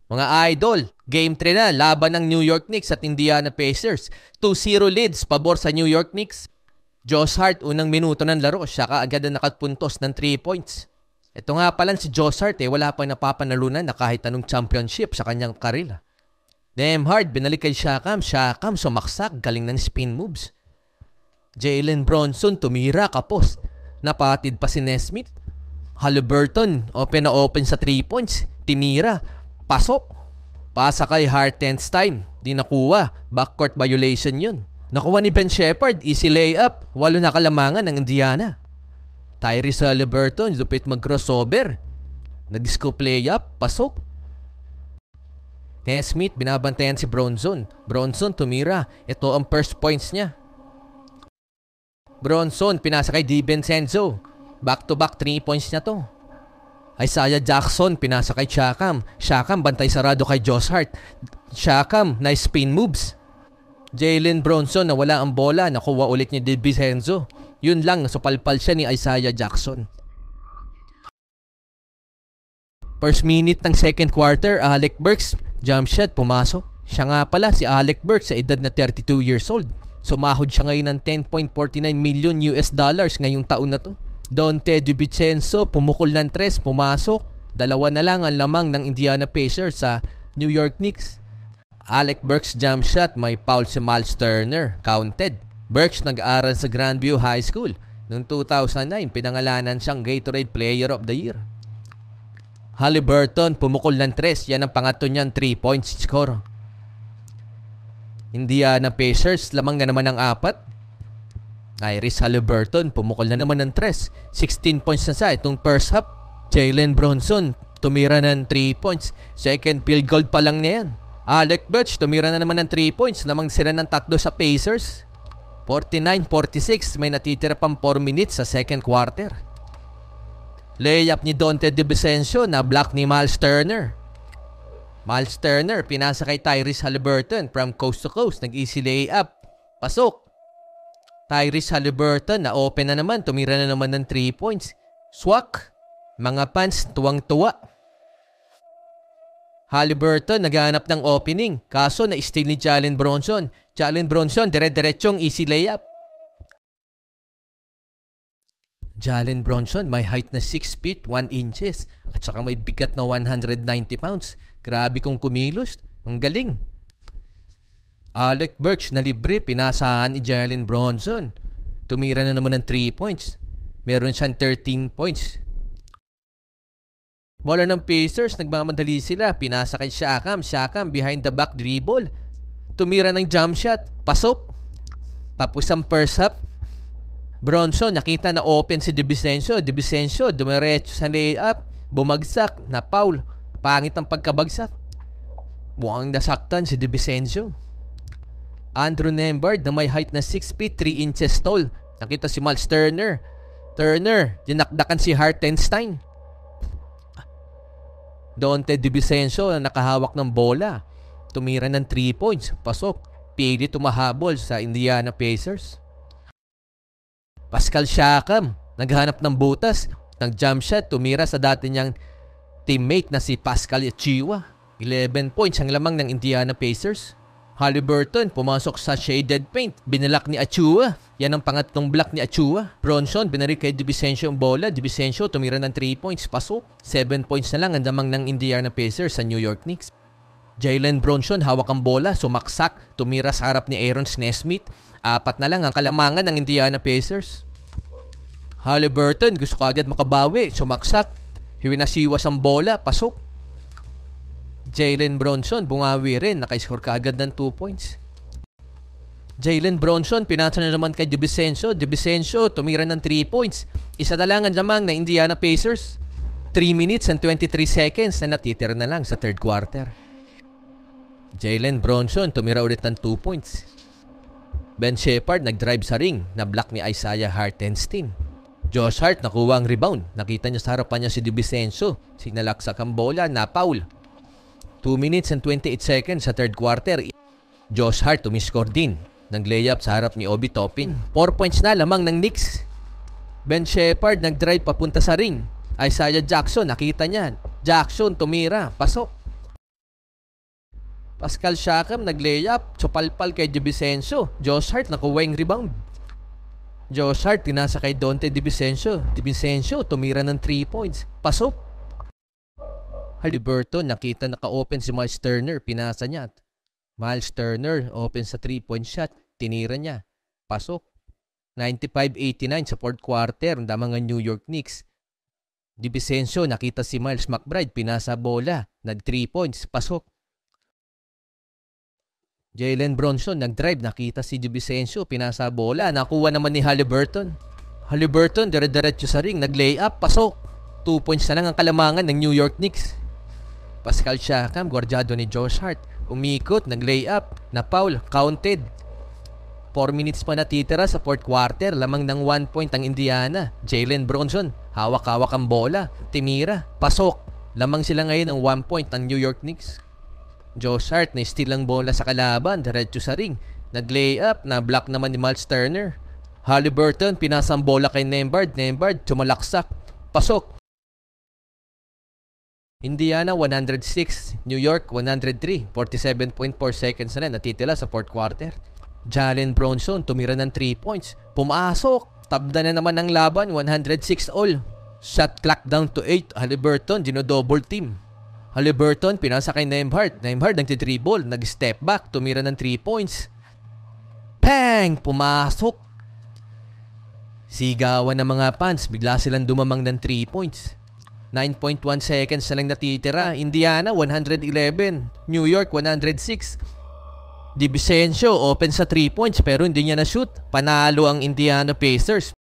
Mga idol, Game 3 na, laban ng New York Knicks at Indiana Pacers. 2-0 leads, pabor sa New York Knicks. Josh Hart, unang minuto ng laro, siya kaagad na nakapuntos ng 3 points. Ito nga pala si Josh Hart, wala pang napapanalunan na kahit anong championship sa kanyang karila. Nembhard, binalik kay Siakam. Siakam, sumaksak, galing ng spin moves. Jalen Bronson, tumira, kapos. Napatid pa si Nesmith. Haliburton, open na open sa 3 points. Tinira, pasok. Pasa kay Hartenstein, di nakuha. Backcourt violation yun. Nakuha ni Ben Sheppard, easy layup. 8 na kalamangan ng Indiana. Tyrese Haliburton, lupit mag-crossover. Nag-scoop layup, pasok. Nesmith, binabantayan si Bronson. Bronson, tumira. Ito ang first points niya. Bronson, pinasa kay DiVincenzo. Back-to-back 3 points niya to. Isaiah Jackson, pinasa kay Siakam. Siakam, bantay sarado kay Josh Hart. Siakam, nice spin moves. Jalen Bronson, nawala ang bola. Nakuha ulit ni DiVincenzo. Yun lang, nasupalpal siya ni Isaiah Jackson. First minute ng second quarter, Alec Burks, jump shot, pumasok. Siya nga pala si Alec Burks sa edad na 32 years old. Sumahod siya ngayon ng $10.49 million ngayong taon na to. Donte DiVincenzo, pumukol ng 3, pumasok. 2 na lang ang lamang ng Indiana Pacers sa New York Knicks. Alec Burks jump shot, may foul si Miles Turner, counted. Burks nag-aaral sa Grandview High School. Noong 2009, pinangalanan siyang Gatorade Player of the Year. Haliburton, pumukol ng 3. Yan ang pangatlo niyang 3 points score. Indiana Pacers, lamang na naman ng 4. Tyrese Haliburton, pumukol na naman ng 3. 16 points na sa itong first half. Jalen Bronson, tumira ng 3 points. Second field goal pa lang na yan. Alec Burks, tumira na naman ng 3 points. Lamang sila ng 3 sa Pacers. 49-46, may natitira pang 4 minutes sa second quarter. Layup ni Donte DiVincenzo na block ni Miles Turner. Miles Turner, pinasa kay Tyrese Haliburton from coast to coast. Nag-easy layup. Pasok. Tyrese Haliburton na open na naman. Tumira na naman ng 3 points. Swak. Mga fans, tuwang-tuwa. Haliburton, naghahanap ng opening. Kaso, na-steal ni Jalen Bronson. Jalen Bronson, dire-diretsong easy layup. Jalen Bronson, may height na 6 feet 1 inches at saka may bigat na 190 pounds. Grabe kong kumilos. Ang galing. Alec Burks na libre, pinasahan ni Jalen Bronson. Tumira na naman ng 3 points. Meron siyang 13 points. Bola ng Pacers, nagmamadali sila. Pinasa kay Siakam. Siakam, behind the back dribble. Tumira ng jump shot. Pasok. Tapos ang first half. Bronson, nakita na open si DiVincenzo. DiVincenzo, dumiretso sa layup. Bumagsak, na foul. Pangit ang pagkabagsak. Mukhang nasaktan si DiVincenzo. Andrew Nembhard na may height na 6 feet 3 inches tall. Nakita si Miles Turner. Turner, dinakdakan si Hartenstein. Donte DiVincenzo na nakahawak ng bola. Tumira ng 3 points. Pasok. Pili tumahabol sa Indiana Pacers. Pascal Siakam, naghanap ng butas, nag-jump shot, tumira sa dati niyang teammate na si Pascal Achiuwa. 11 points ang lamang ng Indiana Pacers. Haliburton, pumasok sa shaded paint, binalak ni Achiuwa. Yan ang pangatlong block ni Achiuwa. Bronson, binarik kay DiVincenzo ang bola. DiVincenzo, tumira ng 3 points, pasok. 7 points na lang ang lamang ng Indiana Pacers sa New York Knicks. Jalen Bronson, hawak ang bola, sumaksak, tumira sa harap ni Aaron Nesmith. 4 na lang ang kalamangan ng Indiana Pacers. Haliburton, gusto ko agad makabawi, sumaksak. Hiwinasiwas ang bola, pasok. Jalen Bronson, bungawi rin, nakiscore ka agad ng 2 points. Jalen Bronson, pinasa na naman kay DiVincenzo. DiVincenzo, tumira ng 3 points. Isa na lang ang lamang na Indiana Pacers. 3 minutes and 23 seconds na natitira na lang sa third quarter. Jalen Bronson, tumira ulit ng 2 points. Ben Sheppard nag-drive sa ring, na-block ni Isaiah Hartenstein. Josh Hart nakuha ang rebound. Nakita niya sa harapan niya si DiVincenzo. Sinalaksak ang bola, na-foul. 2 minutes and 28 seconds sa third quarter. Josh Hart tumiscore din. Nag-layup sa harap ni Obi Toppin. 4 points na lamang ng Knicks. Ben Sheppard nag-drive papunta sa ring. Isaiah Jackson, nakita niya. Jackson tumira, pasok. Pascal Siakam nag-layup, chupalpal kay DiVincenzo. Josh Hart nakuha yung rebound. Josh Hart tinasa kay Donte DiVincenzo. DiVincenzo tumira ng 3 points. Pasok. Haliburton nakita naka-open si Miles Turner. Pinasa niya. Miles Turner open sa 3-point shot. Tinira niya. Pasok. 95-89 sa fourth quarter. Ang damang New York Knicks. DiVincenzo nakita si Miles McBride. Pinasa bola. Nag 3 points. Pasok. Jalen Bronson nag-drive. Nakita si DiVincenzo. Pinasa bola. Nakuha naman ni Haliburton. Haliburton dire-diretso sa ring. Nag-layup. Pasok. 2 points na lang ang kalamangan ng New York Knicks. Pascal Siakam, guardyado ni Josh Hart. Umikot, nag-layup, na foul, counted. 4 minutes pa natitira sa fourth quarter. Lamang ng 1 point ang Indiana. Jalen Bronson, hawak-hawak ang bola. Timira, pasok. Lamang sila ngayon ng 1 point ang New York Knicks. Josh Hart na steal ang bola sa kalaban, diretso sa ring. Nag-layup, na-block naman ni Miles Turner. Haliburton, pinasang bola kay Nembhard. Nembhard, tumalaksak. Pasok. Indiana 106, New York 103, 47.4 seconds na natitila sa fourth quarter. Jalen Bronson tumira ng 3 points. Pumasok, tabda na naman ang laban, 106 all. Shot clock down to 8. Haliburton, dino-double team. Haliburton pinasa kay Nembhard. Nembhard nagti-dribble, nag-step back, tumira ng 3 points. Pang! Pumasok. Sigawan ng mga fans, bigla silang dumamang ng 3 points. 9.1 seconds na lang natitira. Indiana 111, New York 106. DiVincenzo open sa 3 points pero hindi niya na-shoot. Panalo ang Indiana Pacers.